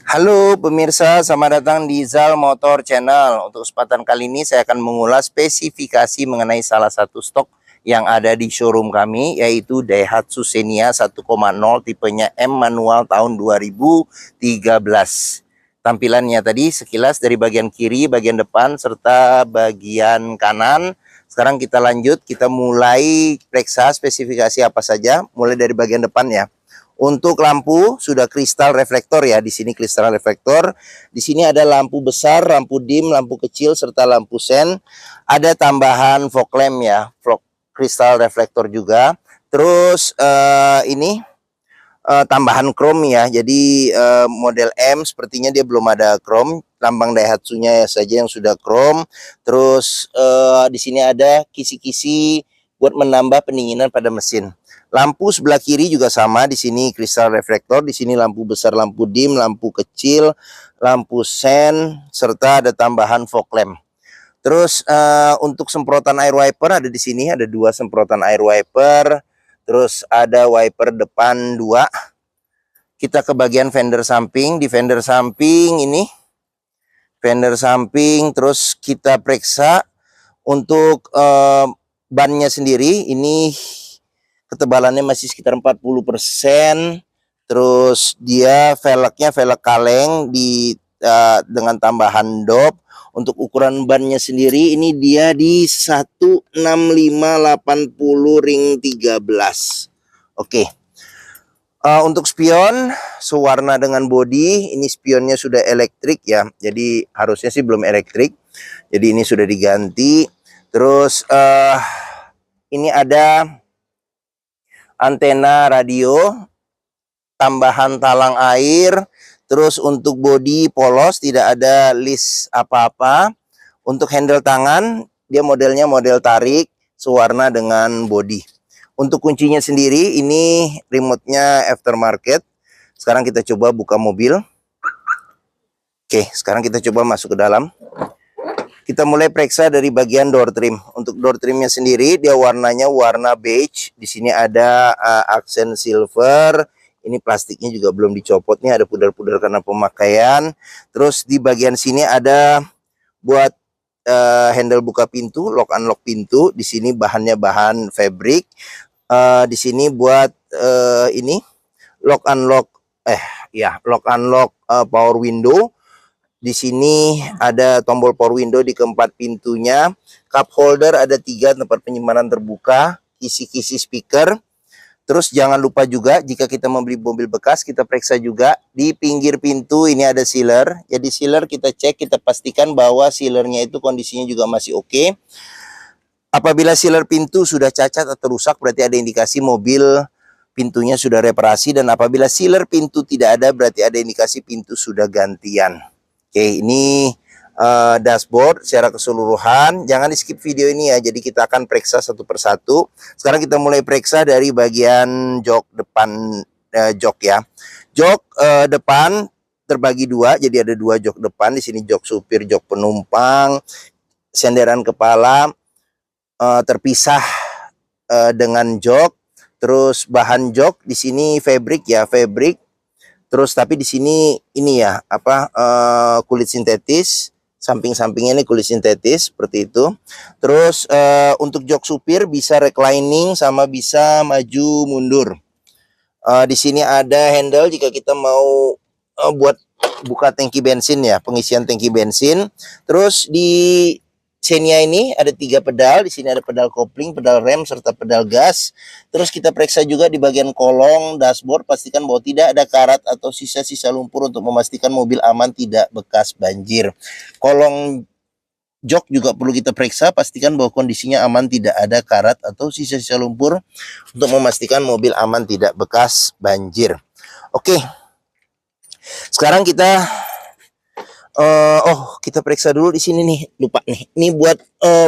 Halo pemirsa, selamat datang di Zal Motor Channel. Untuk kesempatan kali ini saya akan mengulas spesifikasi mengenai salah satu stok yang ada di showroom kami, yaitu Daihatsu Xenia 1.0 tipenya M manual tahun 2013. Tampilannya tadi sekilas dari bagian kiri, bagian depan, serta bagian kanan. Sekarang kita lanjut, kita mulai periksa spesifikasi apa saja, mulai dari bagian depan ya. Untuk lampu sudah kristal reflektor ya, di sini kristal reflektor. Di sini ada lampu besar, lampu dim, lampu kecil serta lampu sen. Ada tambahan fog lamp ya, fog kristal reflektor juga. Terus ini tambahan chrome ya. Jadi model M sepertinya dia belum ada chrome. Lambang Daihatsu-nya ya saja yang sudah chrome. Terus di sini ada kisi-kisi buat menambah pendinginan pada mesin. Lampu sebelah kiri juga sama, di sini kristal reflektor, di sini lampu besar, lampu dim, lampu kecil, lampu sen, serta ada tambahan fog lamp. Terus untuk semprotan air wiper ada di sini, ada 2 semprotan air wiper. Terus ada wiper depan 2. Kita ke bagian fender samping. Di fender samping ini, fender samping, terus kita periksa untuk bannya sendiri. Ini ketebalannya masih sekitar 40%. Terus dia velgnya velg kaleng dengan tambahan dop. Untuk ukuran bannya sendiri ini dia di 16580 ring 13. Oke. Untuk spion sewarna dengan bodi, ini spionnya sudah elektrik ya. Jadi harusnya sih belum elektrik. Jadi ini sudah diganti. Terus ini ada antena radio, tambahan talang air. Terus untuk bodi polos, tidak ada list apa-apa. Untuk handle tangan, dia modelnya model tarik, sewarna dengan bodi. Untuk kuncinya sendiri, ini remote-nya aftermarket. Sekarang kita coba buka mobil. Oke, sekarang kita coba masuk ke dalam. Kita mulai periksa dari bagian door trim. Untuk door trimnya sendiri, dia warnanya warna beige. Di sini ada aksen silver. Ini plastiknya juga belum dicopot nih, ada pudar-pudar karena pemakaian. Terus di bagian sini ada buat handle buka pintu, lock unlock pintu. Di sini bahannya bahan fabric. Di sini buat ini lock unlock lock unlock power window. Di sini ada tombol power window di keempat pintunya. Cup holder ada 3, tempat penyimpanan terbuka, kisi-kisi speaker. Terus jangan lupa juga jika kita membeli mobil bekas, kita periksa juga di pinggir pintu ini ada sealer. Jadi sealer kita cek, kita pastikan bahwa sealernya itu kondisinya juga masih oke. Apabila sealer pintu sudah cacat atau rusak, berarti ada indikasi mobil pintunya sudah reparasi. Dan apabila sealer pintu tidak ada, berarti ada indikasi pintu sudah gantian. Oke, ini dashboard secara keseluruhan. Jangan di skip video ini ya, jadi kita akan periksa satu persatu. Sekarang kita mulai periksa dari bagian jok depan, jok ya. Jok depan terbagi 2, jadi ada 2 jok depan. Di sini jok supir, jok penumpang. Senderan kepala terpisah dengan jok. Terus bahan jok di sini fabric ya, fabric. Terus tapi di sini ini ya kulit sintetis, samping-sampingnya ini kulit sintetis seperti itu. Terus untuk jok supir bisa reclining sama bisa maju mundur. Di sini ada handle jika kita mau buat buka tangki bensin ya, pengisian tangki bensin. Terus di Xenia ini ada 3 pedal. Di sini ada pedal kopling, pedal rem, serta pedal gas. Terus kita periksa juga di bagian kolong dashboard, pastikan bahwa tidak ada karat atau sisa-sisa lumpur untuk memastikan mobil aman tidak bekas banjir. Kolong jok juga perlu kita periksa, pastikan bahwa kondisinya aman, tidak ada karat atau sisa-sisa lumpur untuk memastikan mobil aman tidak bekas banjir. Oke. Sekarang kita kita periksa dulu di sini nih, lupa nih. Ini buat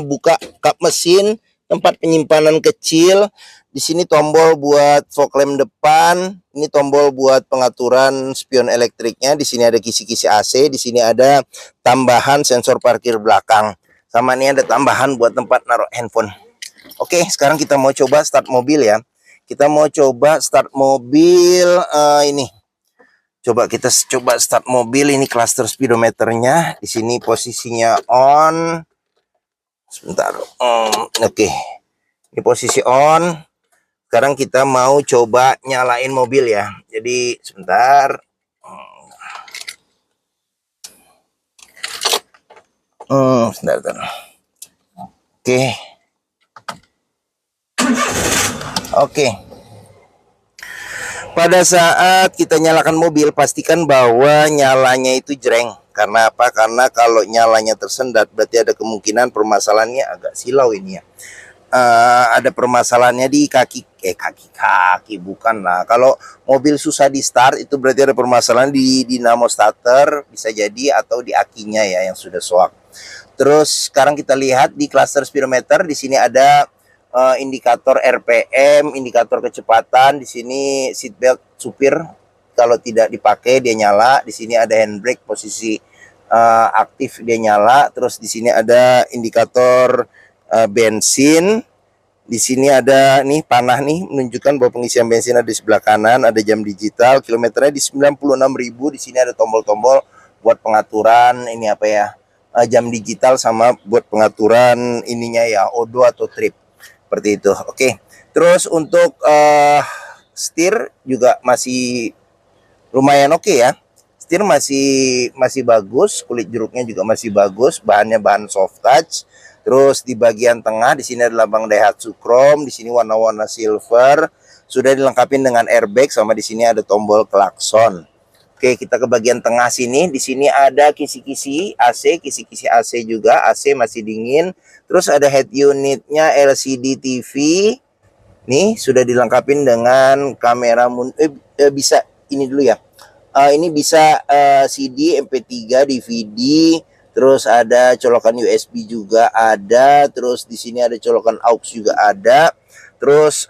buka kap mesin, tempat penyimpanan kecil. Di sini tombol buat fog lamp depan, ini tombol buat pengaturan spion elektriknya. Di sini ada kisi-kisi AC, di sini ada tambahan sensor parkir belakang. Sama ini ada tambahan buat tempat naruh handphone. Oke, sekarang kita mau coba start mobil ya. Kita mau coba start mobil ini. Coba kita coba start mobil. Ini cluster speedometernya. Di sini posisinya on. Sebentar. Oke. Ini posisi on. Sekarang kita mau coba nyalain mobil ya. Jadi sebentar. Sebentar. Oke. Oke. Pada saat kita nyalakan mobil, pastikan bahwa nyalanya itu jreng. Karena apa? Karena kalau nyalanya tersendat, berarti ada kemungkinan permasalahannya agak silau ini ya. Ada permasalahannya di kaki bukan lah. Kalau mobil susah di start, itu berarti ada permasalahan di dinamo starter, bisa jadi, atau di akinya ya yang sudah soak. Terus sekarang kita lihat di cluster speedometer. Di sini ada indikator RPM, indikator kecepatan. Di sini seatbelt supir kalau tidak dipakai dia nyala. Di sini ada handbrake posisi aktif dia nyala. Terus di sini ada indikator bensin. Di sini ada nih panah nih menunjukkan bahwa pengisian bensin ada di sebelah kanan. Ada jam digital, kilometernya di 96.000. Di sini ada tombol-tombol buat pengaturan ini apa ya, jam digital sama buat pengaturan ininya ya, odo atau trip. Seperti itu. Oke. Terus untuk setir juga masih lumayan oke ya. Setir masih bagus, kulit jeruknya juga masih bagus, bahannya bahan soft touch. Terus di bagian tengah di sini ada lambang Daihatsu Chrome, di sini warna-warna silver, sudah dilengkapi dengan airbag sama di sini ada tombol klakson. Oke, kita ke bagian tengah sini. Di sini ada kisi-kisi AC, kisi-kisi AC juga, AC masih dingin. Terus ada head unitnya LCD TV. Nih sudah dilengkapi dengan kamera bisa ini dulu ya. Ini bisa CD, MP3, DVD. Terus ada colokan USB juga ada. Terus di sini ada colokan aux juga ada. Terus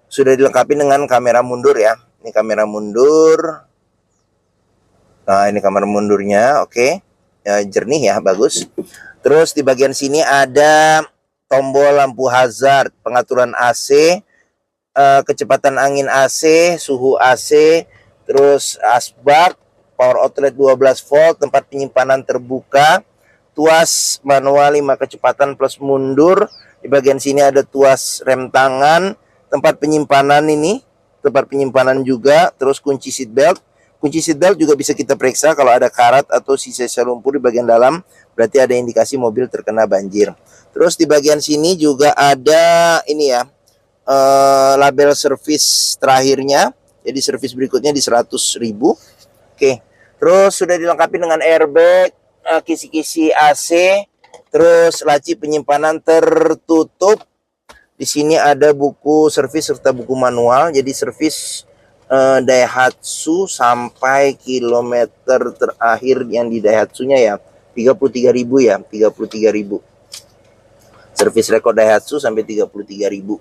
sudah dilengkapi dengan kamera mundur ya. Ini kamera mundur. Nah, ini kamera mundurnya, oke. Ya, jernih ya, bagus. Terus di bagian sini ada tombol lampu hazard, pengaturan AC, kecepatan angin AC, suhu AC, terus asbak, power outlet 12 volt, tempat penyimpanan terbuka, tuas manual 5 kecepatan plus mundur. Di bagian sini ada tuas rem tangan, tempat penyimpanan ini, tempat penyimpanan juga, terus kunci seat belt. Kunci seat belt juga bisa kita periksa kalau ada karat atau sisa lumpur di bagian dalam, berarti ada indikasi mobil terkena banjir. Terus di bagian sini juga ada ini ya, label servis terakhirnya. Jadi servis berikutnya di 100.000. Oke. Terus sudah dilengkapi dengan airbag, kisi-kisi AC, terus laci penyimpanan tertutup. Di sini ada buku servis serta buku manual. Jadi servis Daihatsu sampai kilometer terakhir yang di Daihatsunya ya 33.000 ya, 33.000. Servis rekod Daihatsu sampai 33.000.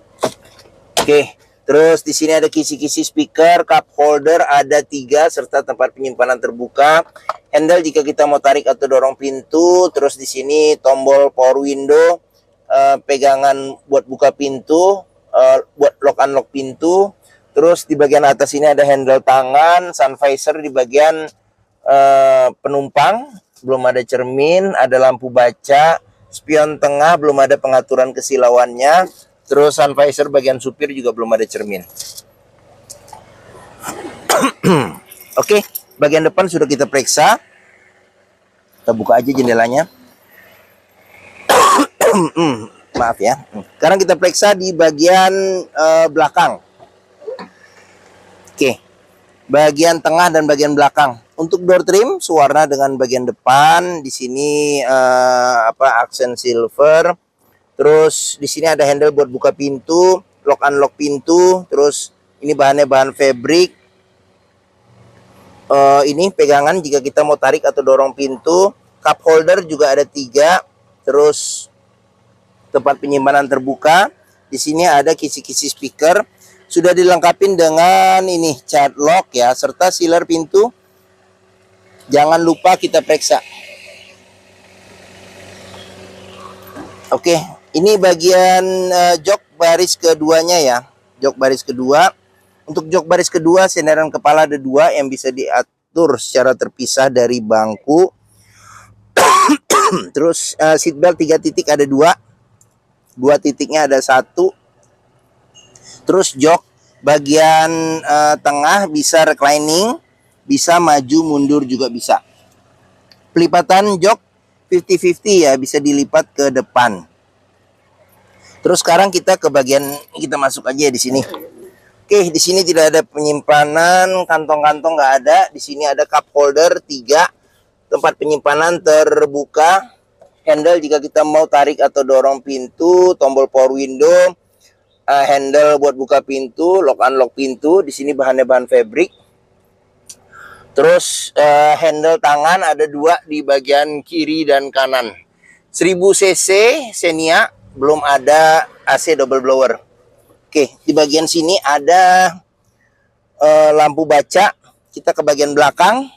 Oke, terus di sini ada kisi-kisi speaker, cup holder ada 3 serta tempat penyimpanan terbuka. Handle jika kita mau tarik atau dorong pintu. Terus di sini tombol power window, pegangan buat buka pintu, buat lock unlock pintu. Terus di bagian atas ini ada handle tangan, sun visor di bagian penumpang, belum ada cermin, ada lampu baca, spion tengah belum ada pengaturan kesilauannya. Terus sun visor bagian supir juga belum ada cermin. Oke, bagian depan sudah kita periksa. Kita buka aja jendelanya. Maaf ya. Sekarang kita periksa di bagian belakang. Oke, bagian tengah dan bagian belakang. Untuk door trim sewarna dengan bagian depan. Di sini aksen silver. Terus di sini ada handle buat buka pintu, lock unlock pintu. Terus ini bahannya bahan fabric. Ini pegangan jika kita mau tarik atau dorong pintu. Cup holder juga ada 3. Terus tempat penyimpanan terbuka. Di sini ada kisi-kisi speaker. Sudah dilengkapi dengan ini child lock ya, serta sealer pintu. Jangan lupa kita periksa. Oke, ini bagian jok baris keduanya ya. Jok baris kedua. Untuk jok baris kedua, sandaran kepala ada 2 yang bisa diatur secara terpisah dari bangku. Terus seatbelt 3 titik ada 2 titiknya ada 1. Terus jok bagian tengah bisa reclining, bisa maju mundur juga bisa. Pelipatan jok 50-50 ya, bisa dilipat ke depan. Terus sekarang kita ke bagian, kita masuk aja di sini. Oke, di sini tidak ada penyimpanan, kantong-kantong nggak ada. Di sini ada cup holder 3, tempat penyimpanan terbuka. Handle jika kita mau tarik atau dorong pintu, tombol power window, handle buat buka pintu, lock unlock pintu. Di sini bahannya bahan fabric. Terus handle tangan ada 2 di bagian kiri dan kanan. 1000 cc Xenia, belum ada AC double blower. Oke, di bagian sini ada lampu baca. Kita ke bagian belakang.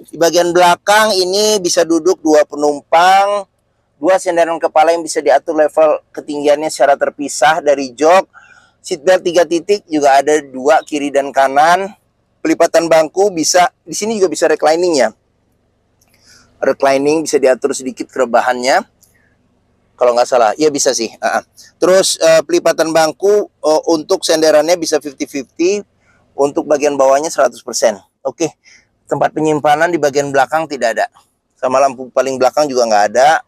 Di bagian belakang ini bisa duduk 2 penumpang, 2 sandaran kepala yang bisa diatur level ketinggiannya secara terpisah dari jok. Seatbelt 3 titik juga ada 2 kiri dan kanan. Pelipatan bangku bisa, di sini juga bisa reclining ya. Reclining bisa diatur sedikit kerebahannya. Kalau nggak salah, ya bisa sih. Terus pelipatan bangku untuk sandarannya bisa 50-50. Untuk bagian bawahnya 100%. Oke, tempat penyimpanan di bagian belakang tidak ada. Sama lampu paling belakang juga nggak ada.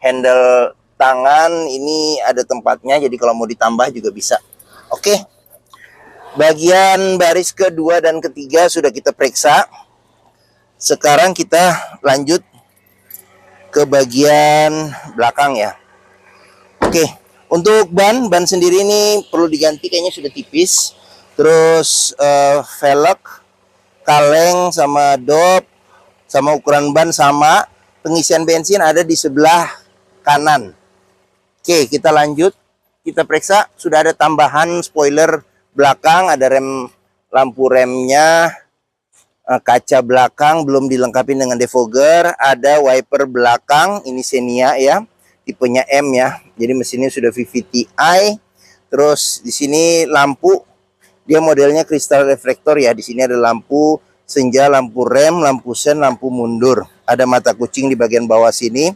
Handle tangan ini ada tempatnya, jadi kalau mau ditambah juga bisa. Oke, bagian baris kedua dan ketiga sudah kita periksa. Sekarang kita lanjut ke bagian belakang ya. Oke, untuk ban sendiri ini perlu diganti, kayaknya sudah tipis. Terus velg, kaleng sama dop, sama ukuran ban sama. Pengisian bensin ada di sebelah kanan. Oke, kita lanjut. Kita periksa, sudah ada tambahan spoiler belakang, ada rem, lampu remnya, kaca belakang belum dilengkapi dengan defogger, ada wiper belakang, ini Xenia ya, tipenya M ya. Jadi mesinnya sudah VVT-i. Terus di sini lampu, dia modelnya kristal reflektor ya. Di sini ada lampu senja, lampu rem, lampu sen, lampu mundur. Ada mata kucing di bagian bawah sini.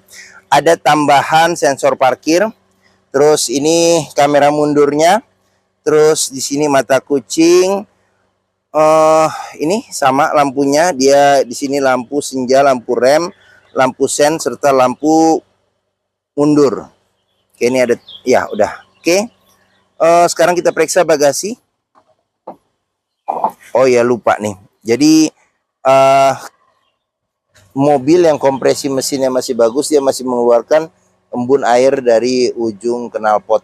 Ada tambahan sensor parkir. Terus ini kamera mundurnya. Terus di sini mata kucing. Ini sama lampunya. Dia di sini lampu senja, lampu rem, lampu sen serta lampu mundur. Oke, ini ada ya udah. Oke. Sekarang kita periksa bagasi. Oh ya, lupa nih. Jadi mobil yang kompresi mesinnya masih bagus, dia masih mengeluarkan embun air dari ujung knalpot.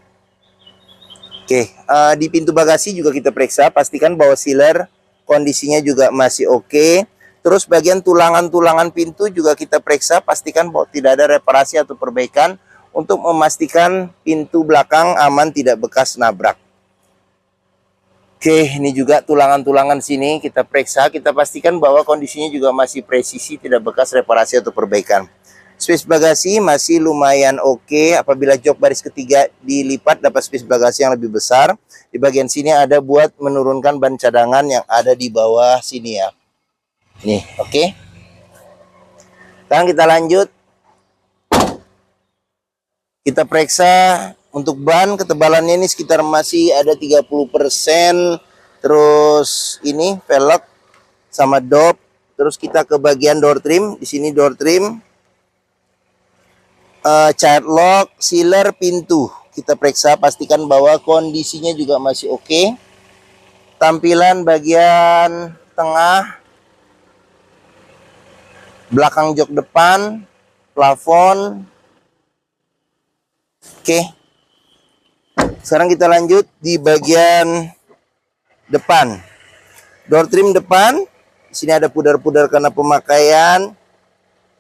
Oke, di pintu bagasi juga kita periksa, pastikan bahwa sealer kondisinya juga masih oke. Terus bagian tulangan-tulangan pintu juga kita periksa, pastikan bahwa tidak ada reparasi atau perbaikan untuk memastikan pintu belakang aman, tidak bekas nabrak. Oke, ini juga tulangan-tulangan sini kita periksa, kita pastikan bahwa kondisinya juga masih presisi, tidak bekas reparasi atau perbaikan. Space bagasi masih lumayan oke. Apabila jok baris ketiga dilipat, dapat space bagasi yang lebih besar. Di bagian sini ada buat menurunkan ban cadangan yang ada di bawah sini ya. Nih, oke. Sekarang kita lanjut. Kita periksa untuk ban, ketebalannya ini sekitar masih ada 30%. Terus ini velg sama dop. Terus kita ke bagian door trim. Di sini door trim, child lock, sealer pintu. Kita periksa, pastikan bahwa kondisinya juga masih oke. Tampilan bagian tengah, belakang jok depan, plafon. Oke. Sekarang kita lanjut di bagian depan. Door trim depan. Di sini ada pudar-pudar karena pemakaian.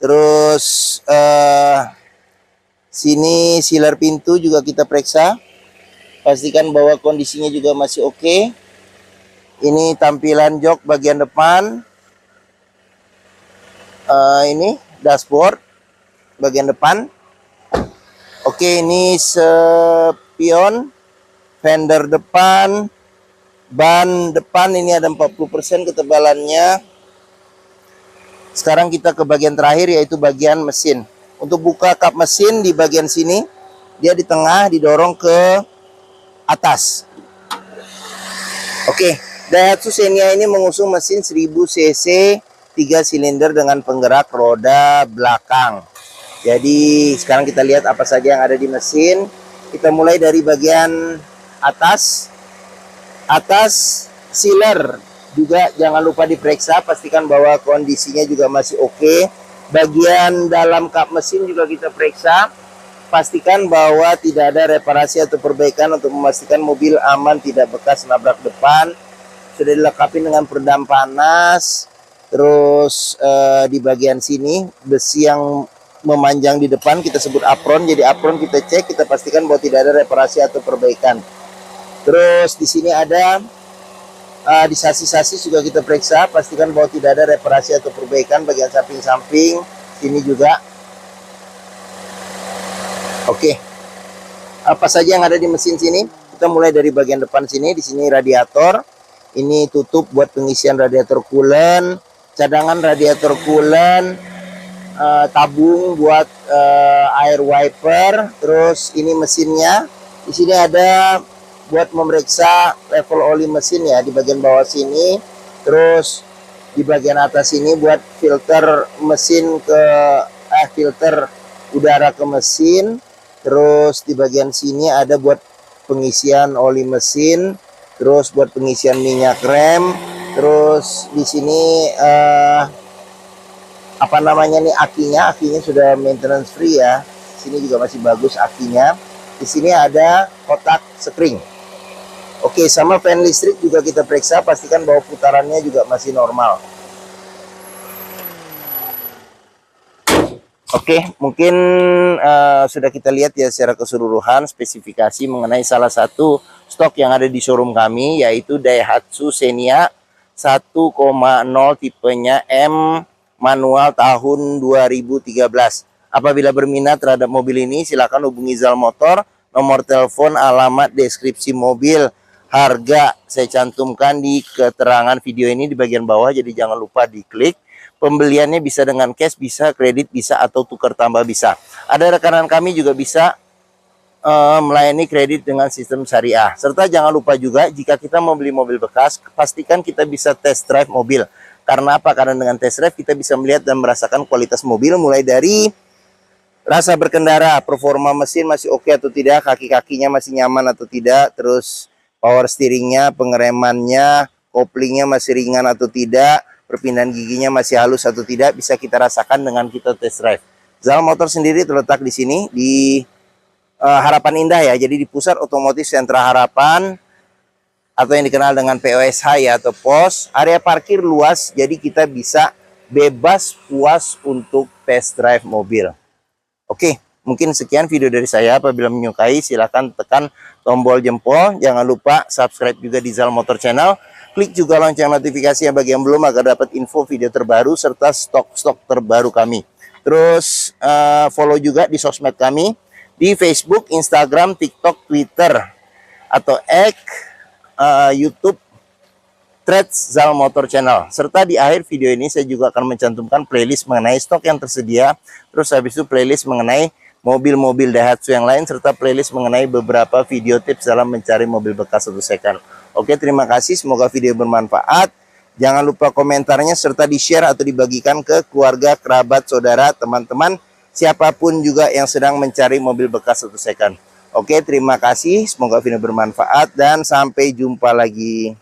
Terus sini sealer pintu juga kita periksa. Pastikan bahwa kondisinya juga masih oke. Ini tampilan jok bagian depan. Ini dashboard bagian depan. Oke, ini spion, fender depan, Ban depan ini ada 40% ketebalannya. Sekarang kita ke bagian terakhir, yaitu bagian mesin. Untuk buka kap mesin di bagian sini, dia di tengah didorong ke atas. Oke, Daihatsu Xenia ini mengusung mesin 1000 cc 3 silinder dengan penggerak roda belakang. Jadi sekarang kita lihat apa saja yang ada di mesin. Kita mulai dari bagian atas. Atas sealer juga jangan lupa diperiksa, pastikan bahwa kondisinya juga masih oke. Bagian dalam kap mesin juga kita periksa, pastikan bahwa tidak ada reparasi atau perbaikan untuk memastikan mobil aman, tidak bekas nabrak depan. Sudah dilengkapi dengan peredam panas. Terus di bagian sini besi yang memanjang di depan kita sebut apron. Jadi apron kita cek, kita pastikan bahwa tidak ada reparasi atau perbaikan. Terus di sini ada di sasi-sasi juga kita periksa, pastikan bahwa tidak ada reparasi atau perbaikan. Bagian samping-samping sini juga. Oke. Apa saja yang ada di mesin sini? Kita mulai dari bagian depan sini. Di sini radiator. Ini tutup buat pengisian radiator coolant, cadangan radiator coolant, tabung buat air wiper. Terus ini mesinnya. Di sini ada buat memeriksa level oli mesin ya di bagian bawah sini. Terus di bagian atas ini buat filter mesin ke filter udara ke mesin. Terus di bagian sini ada buat pengisian oli mesin. Terus buat pengisian minyak rem. Terus di sini apa namanya nih, akinya sudah maintenance free ya. Sini juga masih bagus akinya. Di sini ada kotak spring. Oke, sama fan listrik juga kita periksa, pastikan bahwa putarannya juga masih normal. Oke, mungkin sudah kita lihat ya secara keseluruhan spesifikasi mengenai salah satu stok yang ada di showroom kami, yaitu Daihatsu Xenia 1,0 tipenya M manual tahun 2013. Apabila berminat terhadap mobil ini, silakan hubungi Zal Motor. Nomor telepon, alamat, deskripsi mobil, harga saya cantumkan di keterangan video ini di bagian bawah, jadi jangan lupa diklik. Pembeliannya bisa dengan cash, bisa kredit, bisa atau tukar tambah bisa. Ada rekanan kami juga bisa melayani kredit dengan sistem syariah. Serta jangan lupa juga jika kita membeli mobil bekas, pastikan kita bisa test drive mobil. Karena apa? Karena dengan test drive kita bisa melihat dan merasakan kualitas mobil, mulai dari rasa berkendara, performa mesin masih oke atau tidak, kaki-kakinya masih nyaman atau tidak, terus power steeringnya, pengeremannya, koplingnya masih ringan atau tidak, perpindahan giginya masih halus atau tidak, bisa kita rasakan dengan kita test drive. Zal Motor sendiri terletak di sini di Harapan Indah ya, jadi di pusat otomotif sentra Harapan atau yang dikenal dengan POSH ya, atau pos. Area parkir luas, jadi kita bisa bebas puas untuk test drive mobil. Oke, mungkin sekian video dari saya. Apabila menyukai, silahkan tekan tombol jempol. Jangan lupa subscribe juga di Zal Motor Channel. Klik juga lonceng notifikasi yang bagi yang belum, agar dapat info video terbaru serta stok-stok terbaru kami. Terus follow juga di sosmed kami, di Facebook, Instagram, TikTok, Twitter, atau X, YouTube, Threads Zal Motor Channel. Serta di akhir video ini saya juga akan mencantumkan playlist mengenai stok yang tersedia. Terus habis itu playlist mengenai mobil-mobil Daihatsu yang lain, serta playlist mengenai beberapa video tips dalam mencari mobil bekas atau second. Oke, terima kasih. Semoga video bermanfaat. Jangan lupa komentarnya serta di-share atau dibagikan ke keluarga, kerabat, saudara, teman-teman, siapapun juga yang sedang mencari mobil bekas atau second. Oke, terima kasih. Semoga video bermanfaat dan sampai jumpa lagi.